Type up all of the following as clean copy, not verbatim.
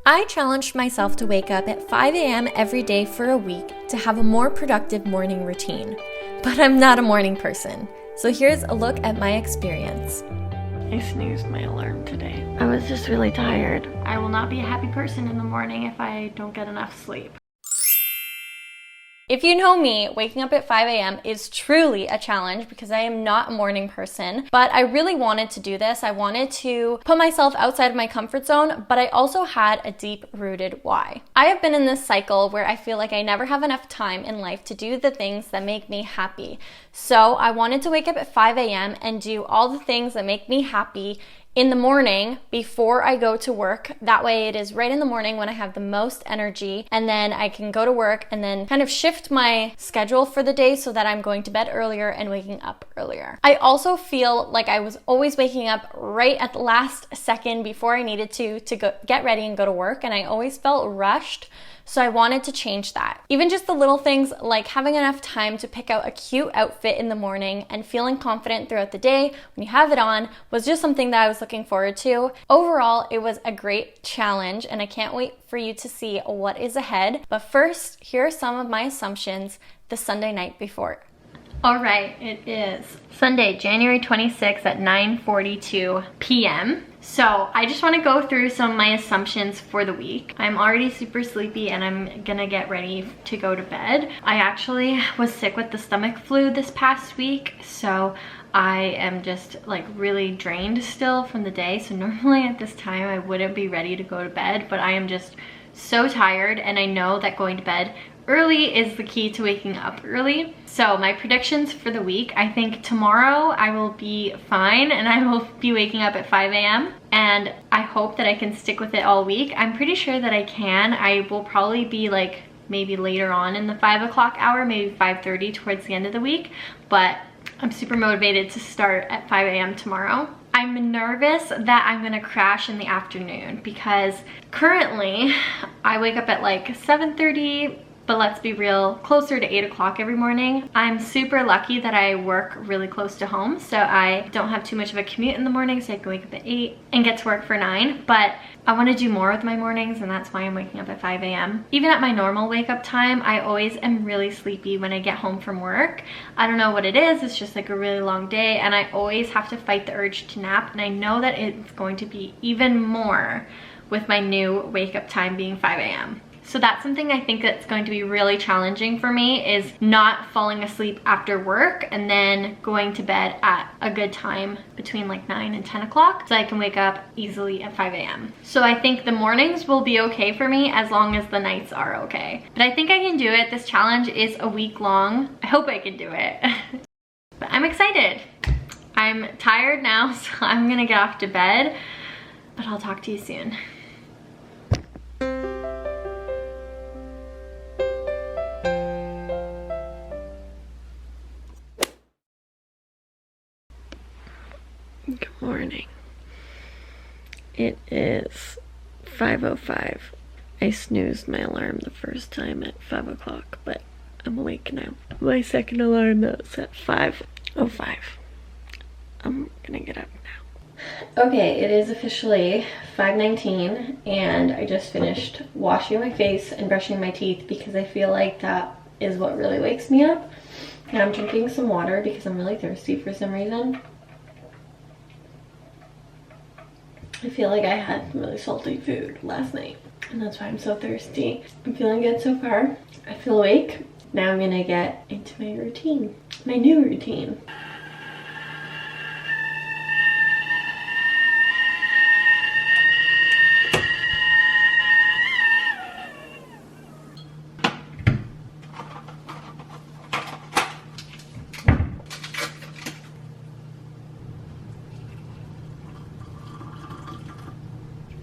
I challenged myself to wake up at 5 a.m. every day for a week to have a more productive morning routine. But I'm not a morning person, so here's a look at my experience. I snoozed my alarm today. I was just really tired. I will not be a happy person in the morning if I don't get enough sleep. If you know me, waking up at 5 a.m. is truly a challenge because I am not a morning person, but I really wanted to do this. I wanted to put myself outside of my comfort zone, but I also had a deep-rooted why. I have been in this cycle where I feel like I never have enough time in life to do the things that make me happy. So I wanted to wake up at 5 a.m. and do all the things that make me happy in the morning before I go to work. That way it is right in the morning when I have the most energy, and then I can go to work and then kind of shift my schedule for the day so that I'm going to bed earlier and waking up earlier. I also feel like I was always waking up right at the last second before I needed to go get ready and go to work, and I always felt rushed. So I wanted to change that. Even just the little things like having enough time to pick out a cute outfit in the morning and feeling confident throughout the day when you have it on was just something that I was looking forward to. Overall, it was a great challenge and I can't wait for you to see what is ahead. But first, here are some of my assumptions the Sunday night before. All right, it is Sunday, January 26th at 9:42 p.m. So I just want to go through some of my assumptions for the week. I'm already super sleepy and I'm gonna get ready to go to bed. I actually was sick with the stomach flu this past week, so I am just like really drained still from the day. So normally at this time I wouldn't be ready to go to bed, but I am just so tired, and I know that going to bed early is the key to waking up early. So my predictions for the week, I think tomorrow I will be fine and I will be waking up at 5 a.m. and I hope that I can stick with it all week. I'm pretty sure that I can. I will probably be like maybe later on in the 5 o'clock hour, maybe 5:30 towards the end of the week, but I'm super motivated to start at 5 a.m. tomorrow. I'm nervous that I'm gonna crash in the afternoon because currently I wake up at like 7:30, but let's be real, closer to 8 o'clock every morning. I'm super lucky that I work really close to home, so I don't have too much of a commute in the morning, so I can wake up at 8 and get to work for 9. But I want to do more with my mornings, and that's why I'm waking up at 5 a.m. Even at my normal wake up time, I always am really sleepy when I get home from work. I don't know what it is, it's just like a really long day, and I always have to fight the urge to nap, and I know that it's going to be even more with my new wake up time being 5 a.m. So that's something I think that's going to be really challenging for me, is not falling asleep after work and then going to bed at a good time between like 9 and 10 o'clock so I can wake up easily at 5 a.m. So I think the mornings will be okay for me as long as the nights are okay. But I think I can do it. This challenge is a week long. I hope I can do it. But I'm excited. I'm tired now, so I'm gonna get off to bed, but I'll talk to you soon. Good morning. It is 5:05. I snoozed my alarm the first time at 5 o'clock, but I'm awake now. My second alarm that's at 5:05. I'm gonna get up now. Okay, it is officially 5:19 and I just finished washing my face and brushing my teeth because I feel like that is what really wakes me up. And I'm drinking some water because I'm really thirsty for some reason. I feel like I had really salty food last night and that's why I'm so thirsty. I'm feeling good so far. I feel awake. Now I'm gonna get into my routine, my new routine.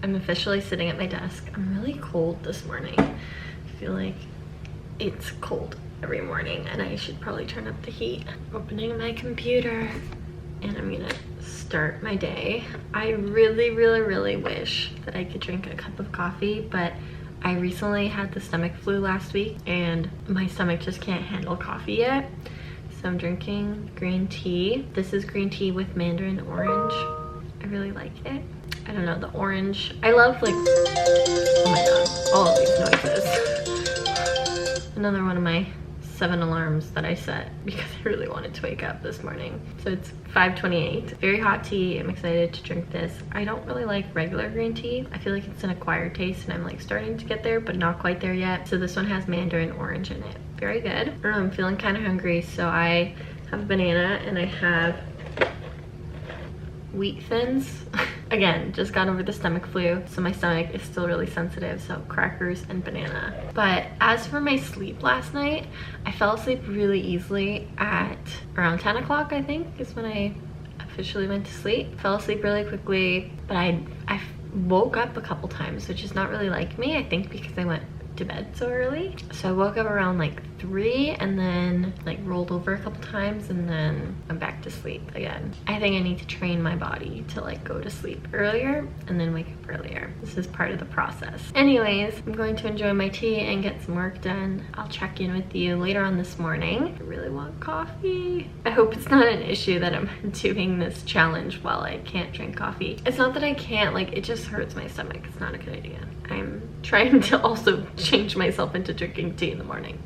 I'm officially sitting at my desk. I'm really cold this morning. I feel like it's cold every morning and I should probably turn up the heat. Opening my computer and I'm gonna start my day. I really wish that I could drink a cup of coffee, but I recently had the stomach flu last week and my stomach just can't handle coffee yet. So I'm drinking green tea. This is green tea with mandarin orange. I really like it. I don't know, the orange. I love like, oh my another one of my 7 alarms that I set because I really wanted to wake up this morning. So it's 5:28. Very hot tea. I'm excited to drink this. I don't really like regular green tea. I feel like it's an acquired taste and I'm like starting to get there, but not quite there yet. So this one has mandarin orange in it. Very good. I don't know, I'm feeling kind of hungry, so I have a banana and I have wheat thins. Again, just got over the stomach flu, so my stomach is still really sensitive, so crackers and banana. But as for my sleep last night, I fell asleep really easily at around 10 o'clock, I think, is when I officially went to sleep. Fell asleep really quickly, but I woke up a couple times, which is not really like me, I think because I went to bed so early. So I woke up around like 3 and then like rolled over a couple times and then I'm back to sleep again. I think I need to train my body to like go to sleep earlier and then wake up earlier. This is part of the process. Anyways, I'm going to enjoy my tea and get some work done. I'll check in with you later on this morning. I really want coffee. I hope it's not an issue that I'm doing this challenge while I can't drink coffee. It's not that I can't, like it just hurts my stomach. It's not a good idea. I'm trying to also change myself into drinking tea in the morning.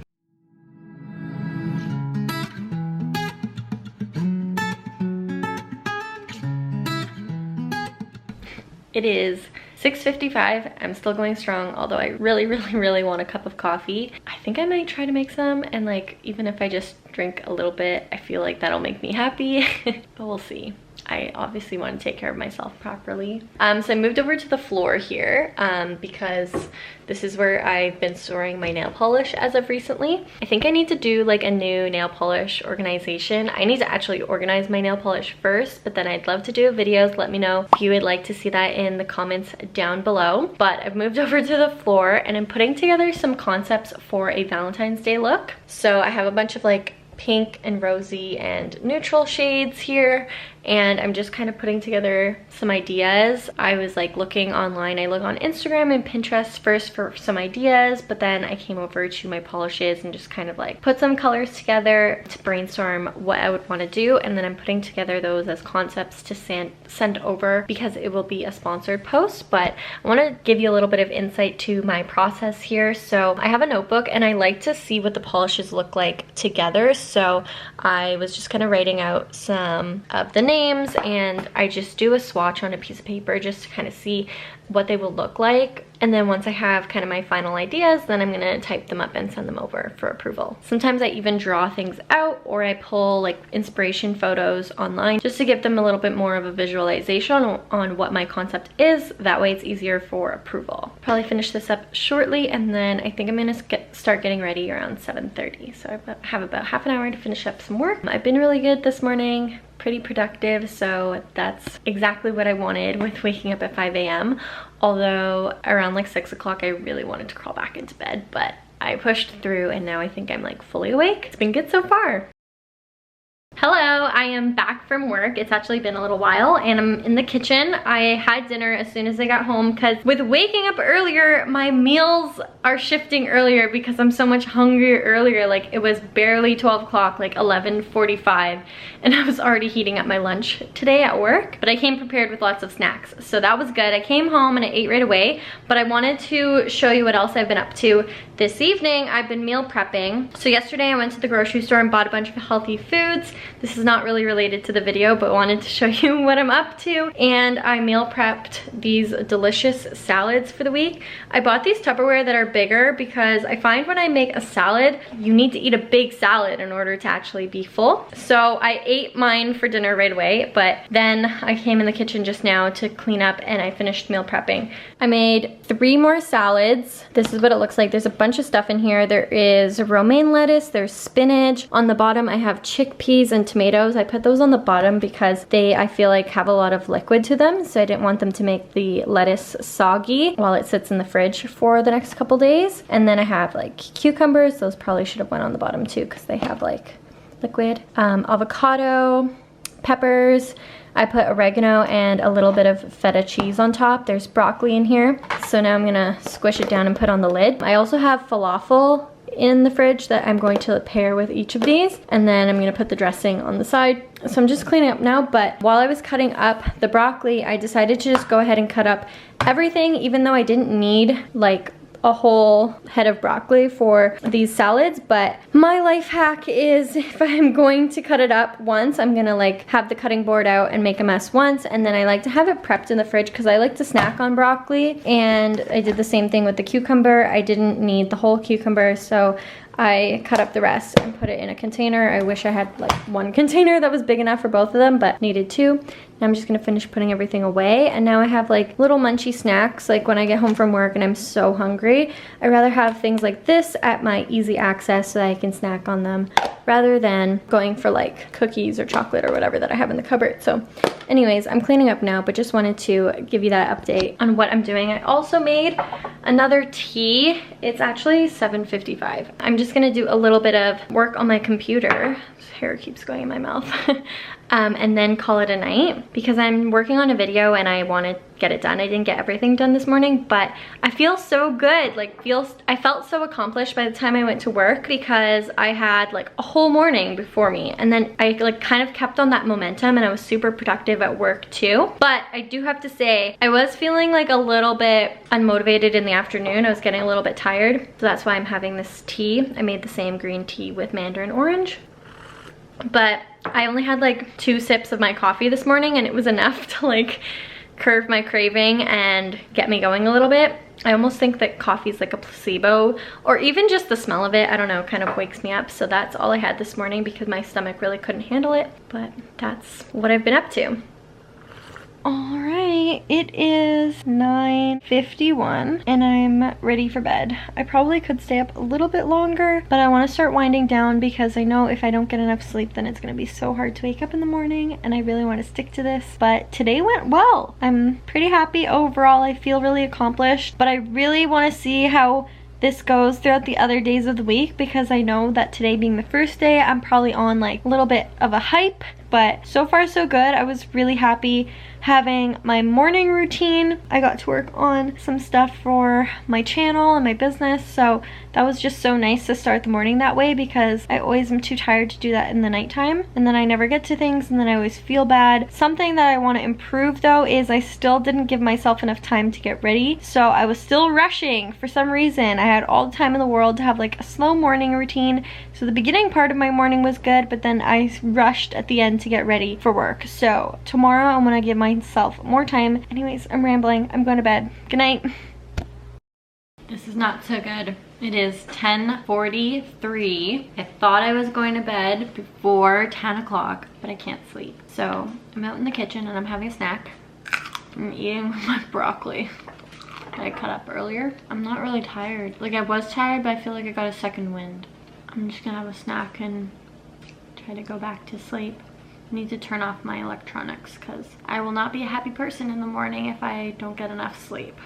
It is 6:55. I'm still going strong, although I really want a cup of coffee. I think I might try to make some, and like even if I just drink a little bit, I feel like that'll make me happy, but we'll see. I obviously want to take care of myself properly. So I moved over to the floor here because this is where I've been storing my nail polish as of recently. I think I need to do like a new nail polish organization. I need to actually organize my nail polish first, but then I'd love to do videos. Let me know if you would like to see that in the comments down below. But I've moved over to the floor and I'm putting together some concepts for a Valentine's Day look. So I have a bunch of like pink and rosy and neutral shades here, and I'm just kind of putting together some ideas. I was like looking online. I look on Instagram and Pinterest first for some ideas, but then I came over to my polishes and just kind of like put some colors together to brainstorm what I would want to do, and then I'm putting together those as concepts to send over because it will be a sponsored post. But I want to give you a little bit of insight to my process here. So I have a notebook and I like to see what the polishes look like together. So I was just kind of writing out some of the names, and I just do a swatch on a piece of paper just to kind of see what they will look like. And then once I have kind of my final ideas, then I'm gonna type them up and send them over for approval. Sometimes I even draw things out, or I pull like inspiration photos online just to give them a little bit more of a visualization on what my concept is. That way it's easier for approval. Probably finish this up shortly, and then I think I'm gonna start getting ready around 7:30. So I have about half an hour to finish up some work. I've been really good this morning. Pretty productive, so that's exactly what I wanted with waking up at 5 a.m. Although around like 6 o'clock I really wanted to crawl back into bed, but I pushed through and now I think I'm like fully awake. It's been good so far. Hello, I am back from work. It's actually been a little while and I'm in the kitchen. I had dinner as soon as I got home because with waking up earlier, my meals are shifting earlier because I'm so much hungrier earlier. Like it was barely 12 o'clock, like 11:45, and I was already heating up my lunch today at work, but I came prepared with lots of snacks. So that was good. I came home and I ate right away, but I wanted to show you what else I've been up to this evening. I've been meal prepping. So yesterday I went to the grocery store and bought a bunch of healthy foods. This is not really related to the video, but wanted to show you what I'm up to. And I meal prepped these delicious salads for the week. I bought these Tupperware that are bigger because I find when I make a salad, you need to eat a big salad in order to actually be full. So I ate mine for dinner right away, but then I came in the kitchen just now to clean up and I finished meal prepping. I made 3 more salads. This is what it looks like. There's a bunch of stuff in here. There is romaine lettuce, there's spinach. On the bottom I have chickpeas and tomatoes. I put those on the bottom because they, I feel like, have a lot of liquid to them, so I didn't want them to make the lettuce soggy while it sits in the fridge for the next couple days. And then I have like cucumbers. Those probably should have went on the bottom too because they have like liquid. Avocado, peppers. I put oregano and a little bit of feta cheese on top. There's broccoli in here. So now I'm gonna squish it down and put on the lid. I also have falafel in the fridge that I'm going to pair with each of these, and then I'm gonna put the dressing on the side. So I'm just cleaning up now, but while I was cutting up the broccoli, I decided to just go ahead and cut up everything, even though I didn't need like a whole head of broccoli for these salads, but my life hack is if I'm going to cut it up once, I'm gonna like have the cutting board out and make a mess once, and then I like to have it prepped in the fridge because I like to snack on broccoli. And I did the same thing with the cucumber. I didn't need the whole cucumber, so I cut up the rest and put it in a container. I wish I had like one container that was big enough for both of them, but needed two. Now I'm just gonna finish putting everything away, and now I have like little munchy snacks. Like when I get home from work and I'm so hungry, I'd rather have things like this at my easy access so that I can snack on them rather than going for like cookies or chocolate or whatever that I have in the cupboard. So anyways, I'm cleaning up now, but just wanted to give you that update on what I'm doing. I also made another tea. It's actually 7:55. I'm just gonna do a little bit of work on my computer. Hair keeps going in my mouth. And then call it a night because I'm working on a video and I want to get it done. I didn't get everything done this morning, but I feel so good. Like I felt so accomplished by the time I went to work because I had like a whole morning before me, and then I like kind of kept on that momentum and I was super productive at work too. But I do have to say I was feeling like a little bit unmotivated in the afternoon. I was getting a little bit tired, so that's why I'm having this tea. I made the same green tea with mandarin orange. But I only had like 2 sips of my coffee this morning, and it was enough to like curb my craving and get me going a little bit. I almost think that coffee is like a placebo, or even just the smell of it, I don't know, kind of wakes me up. So that's all I had this morning because my stomach really couldn't handle it. But that's what I've been up to. Alright, it is 9:51 and I'm ready for bed. I probably could stay up a little bit longer, but I want to start winding down because I know if I don't get enough sleep then it's going to be so hard to wake up in the morning, and I really want to stick to this. But today went well. I'm pretty happy overall. I feel really accomplished, but I really want to see how this goes throughout the other days of the week because I know that today being the first day, I'm probably on like a little bit of a hype, but so far so good. I was really happy having my morning routine. I got to work on some stuff for my channel and my business, so that was just so nice to start the morning that way because I always am too tired to do that in the nighttime, and then I never get to things and then I always feel bad. Something that I want to improve though is I still didn't give myself enough time to get ready, so I was still rushing for some reason. I had all the time in the world to have like a slow morning routine, so the beginning part of my morning was good, but then I rushed at the end to get ready for work. So tomorrow I'm gonna give myself more time. Anyways, I'm rambling. I'm going to bed. Good night. This is not so good. It is 10:43. I thought I was going to bed before 10 o'clock, but I can't sleep. So I'm out in the kitchen and I'm having a snack. I'm eating my broccoli that I cut up earlier. I'm not really tired. Like I was tired, but I feel like I got a second wind. I'm just gonna have a snack and try to go back to sleep. I need to turn off my electronics because I will not be a happy person in the morning if I don't get enough sleep.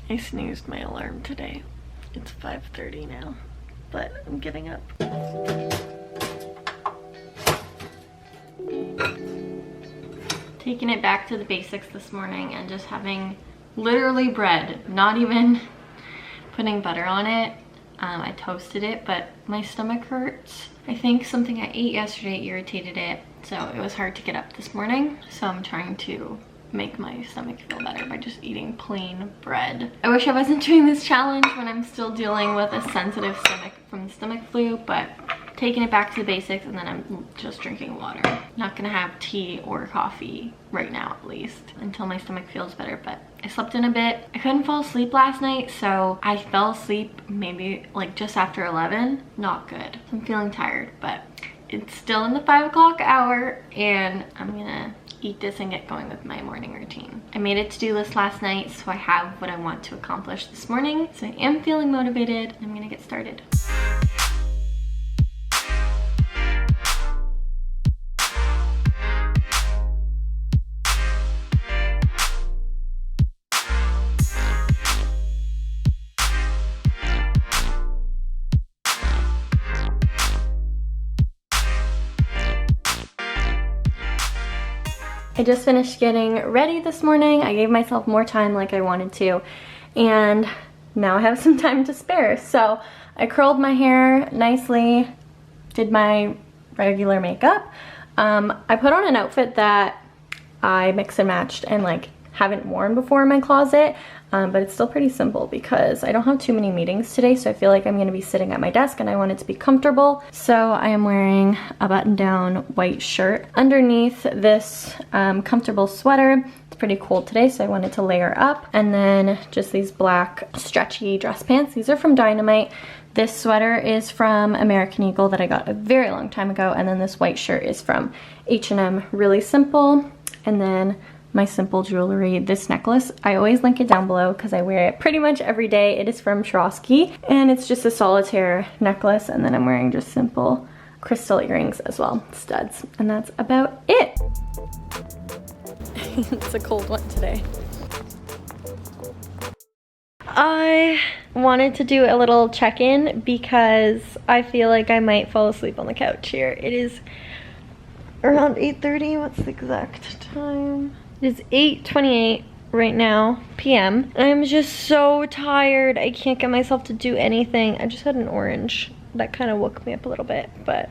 I snoozed my alarm today. It's 5:30 now, but I'm getting up. Taking it back to the basics this morning and just having literally bread, not even putting butter on it. I toasted it, but my stomach hurts. I think something I ate yesterday irritated it, so it was hard to get up this morning. So I'm trying to make my stomach feel better by just eating plain bread. I wish I wasn't doing this challenge when I'm still dealing with a sensitive stomach from the stomach flu, but taking it back to the basics, and then I'm just drinking water. Not gonna have tea or coffee right now, at least, until my stomach feels better. But I slept in a bit. I couldn't fall asleep last night, so I fell asleep maybe like just after 11. Not good. So I'm feeling tired, but it's still in the 5 o'clock hour, and I'm gonna eat this and get going with my morning routine. I made a to-do list last night, so I have what I want to accomplish this morning. So I am feeling motivated. I'm gonna get started. I just finished getting ready this morning. I gave myself more time like I wanted to, and now I have some time to spare. So I curled my hair nicely, did my regular makeup. I put on an outfit that I mixed and matched and like haven't worn before in my closet, but it's still pretty simple because I don't have too many meetings today, so I feel like I'm going to be sitting at my desk and I want it to be comfortable. So I am wearing a button-down white shirt underneath this comfortable sweater. It's pretty cold today, so I wanted to layer up. And then just these black stretchy dress pants. These are from Dynamite. This sweater is from American Eagle that I got a very long time ago, and then this white shirt is from H&M. Really simple. And then my simple jewelry, this necklace, I always link it down below because I wear it pretty much every day. It is from Swarovski, and it's just a solitaire necklace, and then I'm wearing just simple crystal earrings as well, studs, and that's about it. It's a cold one today. I wanted to do a little check-in because I feel like I might fall asleep on the couch here. It is around 8:30. What's the exact time? It is 8:28 right now, p.m. I'm just so tired. I can't get myself to do anything. I just had an orange. That kind of woke me up a little bit, but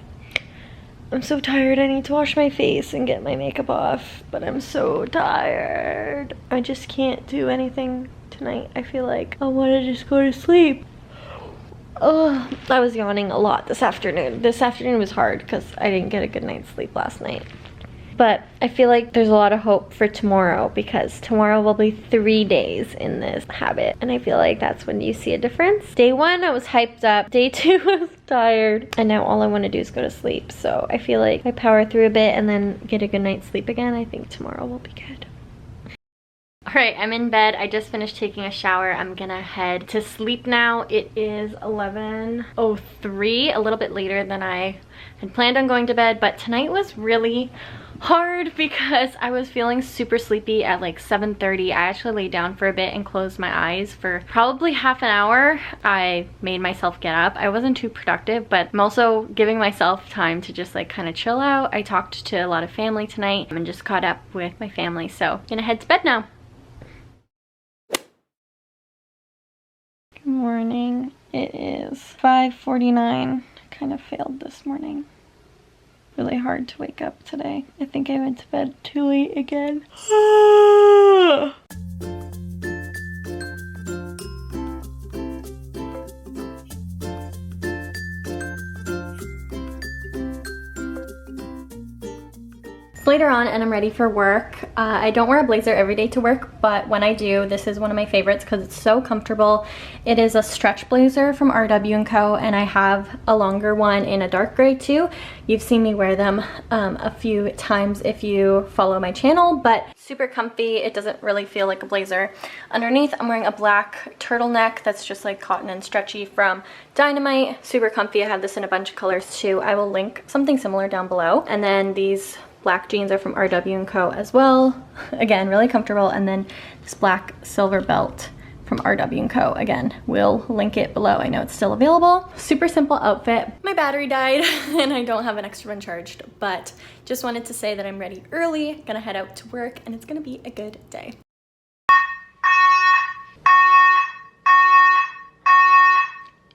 I'm so tired. I need to wash my face and get my makeup off, but I'm so tired. I just can't do anything tonight. I feel like I want to just go to sleep. Oh, I was yawning a lot this afternoon. This afternoon was hard because I didn't get a good night's sleep last night. But I feel like there's a lot of hope for tomorrow because tomorrow will be 3 days in this habit. And I feel like that's when you see a difference. Day 1, I was hyped up. Day 2, I was tired. And now all I want to do is go to sleep. So I feel like if I power through a bit and then get a good night's sleep again, I think tomorrow will be good. Alright, I'm in bed. I just finished taking a shower. I'm gonna head to sleep now. It is 11:03, a little bit later than I had planned on going to bed, but tonight was really hard because I was feeling super sleepy at like 7:30. I actually laid down for a bit and closed my eyes for probably half an hour. I made myself get up. I wasn't too productive, but I'm also giving myself time to just like kind of chill out. I talked to a lot of family tonight and just caught up with my family, so I'm gonna head to bed now. Good morning. It is 5:49. I kind of failed this morning. Really hard to wake up today. I think I went to bed too late again. Later on and I'm ready for work. I don't wear a blazer every day to work, but when I do, this is one of my favorites because it's so comfortable. It is a stretch blazer from RW&Co, and I have a longer one in a dark gray too. You've seen me wear them a few times if you follow my channel, but super comfy. It doesn't really feel like a blazer. Underneath, I'm wearing a black turtleneck that's just like cotton and stretchy from Dynamite. Super comfy. I have this in a bunch of colors too. I will link something similar down below. And then these black jeans are from RW&Co as well. Again, really comfortable. And then this black silver belt from RW&Co. Again, we'll link it below. I know it's still available. Super simple outfit. My battery died and I don't have an extra one charged, but just wanted to say that I'm ready early, gonna head out to work, and it's gonna be a good day.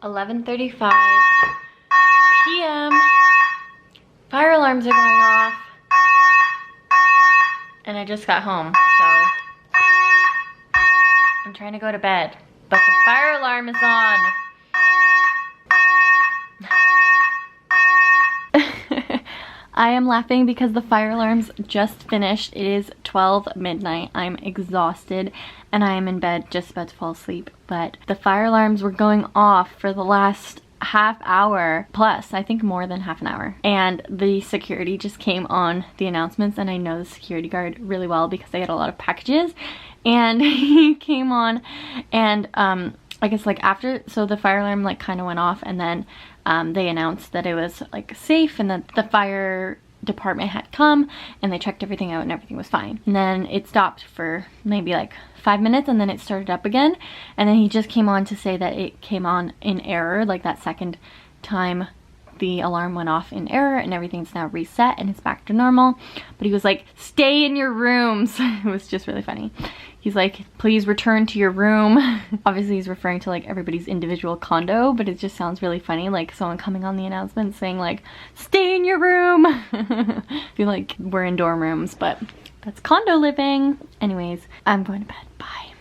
(11:35 p.m.) Fire alarms are going off. And I just got home, so I'm trying to go to bed, but the fire alarm is on. I am laughing because the fire alarms just finished. It is 12 midnight. I'm exhausted and I am in bed just about to fall asleep, but the fire alarms were going off for the last half hour plus, I think more than half an hour, and the security just came on the announcements, and I know the security guard really well because they had a lot of packages, and he came on, and I guess like after, so the fire alarm like kind of went off, and then they announced that it was like safe and that the fire department had come and they checked everything out and everything was fine. And then it stopped for maybe like 5 minutes and then it started up again, and then he just came on to say that it came on in error, like that second time the alarm went off in error and everything's now reset and it's back to normal. But he was like, stay in your rooms. It was just really funny. He's like, please return to your room. Obviously he's referring to like everybody's individual condo, but it just sounds really funny, like someone coming on the announcement saying like, stay in your room. I feel like we're in dorm rooms, but that's condo living. Anyways, I'm going to bed. Bye.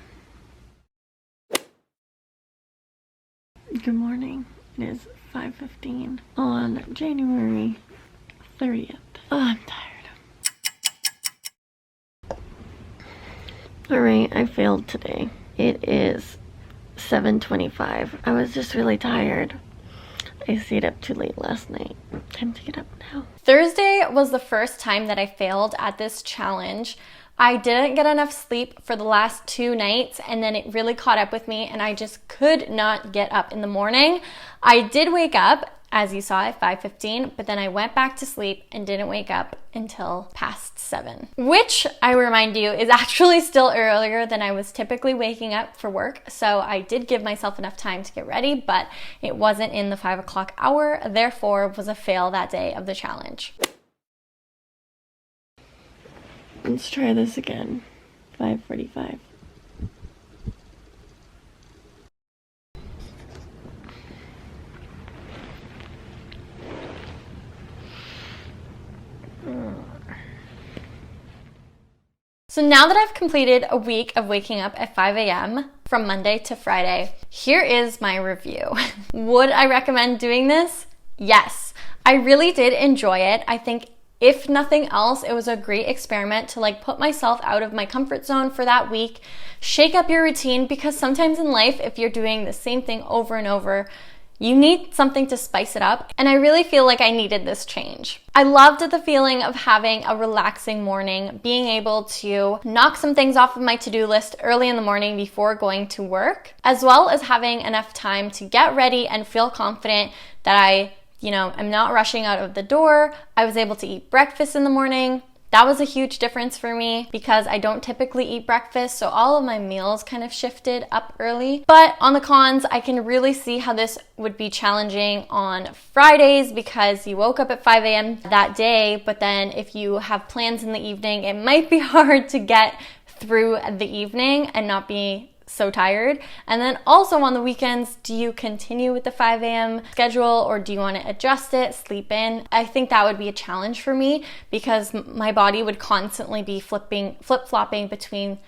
Good morning. It is 5:15 on January 30th. Oh, I'm tired. Alright, I failed today. It is 7:25. I was just really tired. I stayed up too late last night. Time to get up now. Thursday was the first time that I failed at this challenge. I didn't get enough sleep for the last 2 nights, and then it really caught up with me and I just could not get up in the morning. I did wake up, as you saw, at 5:15, but then I went back to sleep and didn't wake up until past 7, which I remind you is actually still earlier than I was typically waking up for work. So I did give myself enough time to get ready, but it wasn't in the 5 o'clock hour, therefore was a fail that day of the challenge. Let's try this again. 5:45. So now that I've completed a week of waking up at 5 a.m. from Monday to Friday, here is my review. Would I recommend doing this? Yes. I really did enjoy it. I think if nothing else, it was a great experiment to like put myself out of my comfort zone for that week, shake up your routine, because sometimes in life, if you're doing the same thing over and over, you need something to spice it up, and I really feel like I needed this change. I loved the feeling of having a relaxing morning, being able to knock some things off of my to-do list early in the morning before going to work, as well as having enough time to get ready and feel confident that I'm not rushing out of the door. I was able to eat breakfast in the morning. That was a huge difference for me because I don't typically eat breakfast, so all of my meals kind of shifted up early. But on the cons, I can really see how this would be challenging on Fridays because you woke up at 5 a.m. that day, but then if you have plans in the evening, it might be hard to get through the evening and not be so tired. And then also on the weekends, do you continue with the 5 a.m. schedule or do you want to adjust it, sleep in? I think that would be a challenge for me because my body would constantly be flip-flopping between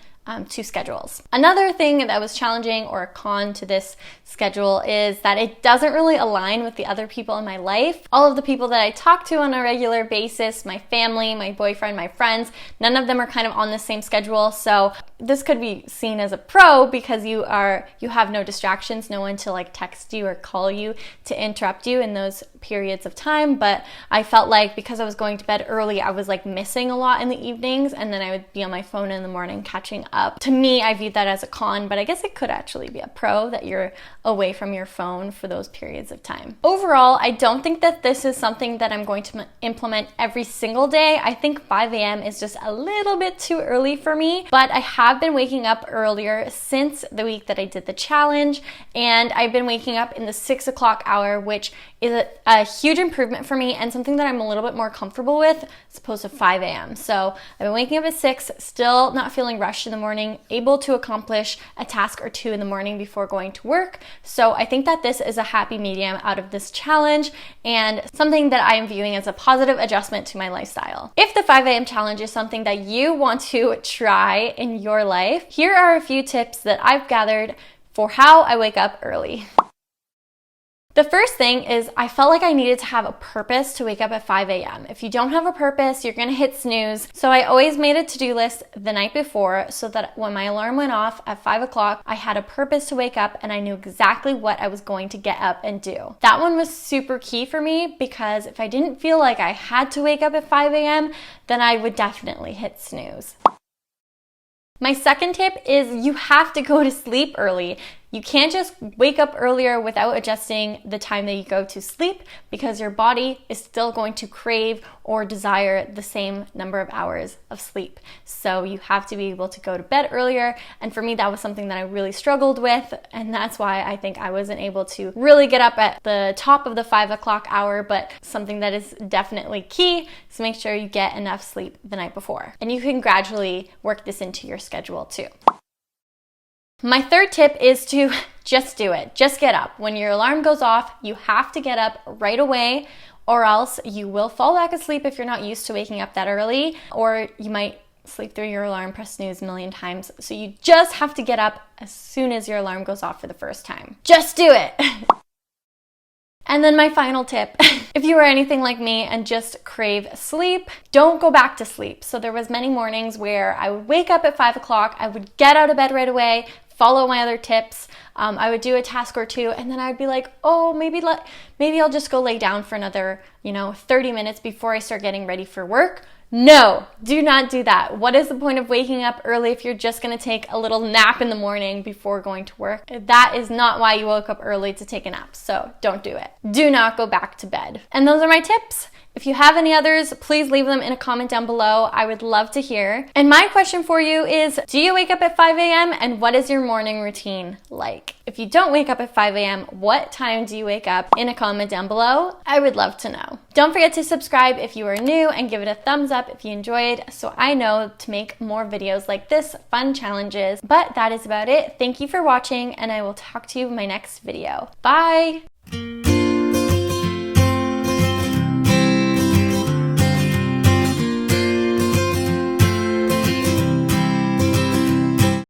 2 schedules. Another thing that was challenging or a con to this schedule is that it doesn't really align with the other people in my life. All of the people that I talk to on a regular basis, my family, my boyfriend, my friends, none of them are kind of on the same schedule. So this could be seen as a pro because you have no distractions, no one to like text you or call you to interrupt you in those periods of time. But I felt like because I was going to bed early, I was like missing a lot in the evenings, and then I would be on my phone in the morning catching up. To me, I viewed that as a con, but I guess it could actually be a pro that you're away from your phone for those periods of time. Overall, I don't think that this is something that I'm going to implement every single day. I think 5 a.m. is just a little bit too early for me, but I have been waking up earlier since the week that I did the challenge, and I've been waking up in the 6 o'clock hour, which is a huge improvement for me and something that I'm a little bit more comfortable with as opposed to 5 a.m. So I've been waking up at 6, still not feeling rushed in the morning, able to accomplish a task or 2 in the morning before going to work. So I think that this is a happy medium out of this challenge and something that I am viewing as a positive adjustment to my lifestyle. If the 5 a.m. challenge is something that you want to try in your life, here are a few tips that I've gathered for how I wake up early. The first thing is I felt like I needed to have a purpose to wake up at 5 a.m. If you don't have a purpose, you're gonna hit snooze. So I always made a to-do list the night before so that when my alarm went off at 5 o'clock, I had a purpose to wake up and I knew exactly what I was going to get up and do. That one was super key for me because if I didn't feel like I had to wake up at 5 a.m., then I would definitely hit snooze. My second tip is you have to go to sleep early. You can't just wake up earlier without adjusting the time that you go to sleep because your body is still going to crave or desire the same number of hours of sleep. So you have to be able to go to bed earlier. And for me, that was something that I really struggled with. And that's why I think I wasn't able to really get up at the top of the 5 o'clock hour, but something that is definitely key is to make sure you get enough sleep the night before. And you can gradually work this into your schedule too. My third tip is to just do it. Just get up. When your alarm goes off, you have to get up right away, or else you will fall back asleep if you're not used to waking up that early, or you might sleep through your alarm, press snooze a million times. So you just have to get up as soon as your alarm goes off for the first time. Just do it. And then my final tip, if you are anything like me and just crave sleep, don't go back to sleep. So there was many mornings where I would wake up at 5 o'clock, I would get out of bed right away, follow my other tips. I would do a task or two, and then I would be like, oh, maybe I'll just go lay down for another, 30 minutes before I start getting ready for work. No, do not do that. What is the point of waking up early if you're just going to take a little nap in the morning before going to work? That is not why you woke up early, to take a nap. So don't do it. Do not go back to bed. And those are my tips. If you have any others, please leave them in a comment down below. I would love to hear. And my question for you is, do you wake up at 5 a.m. and what is your morning routine like? If you don't wake up at 5 a.m., what time do you wake up? In a comment down below. I would love to know. Don't forget to subscribe if you are new and give it a thumbs up if you enjoyed, so I know to make more videos like this, fun challenges. But that is about it. Thank you for watching, and I will talk to you in my next video. Bye!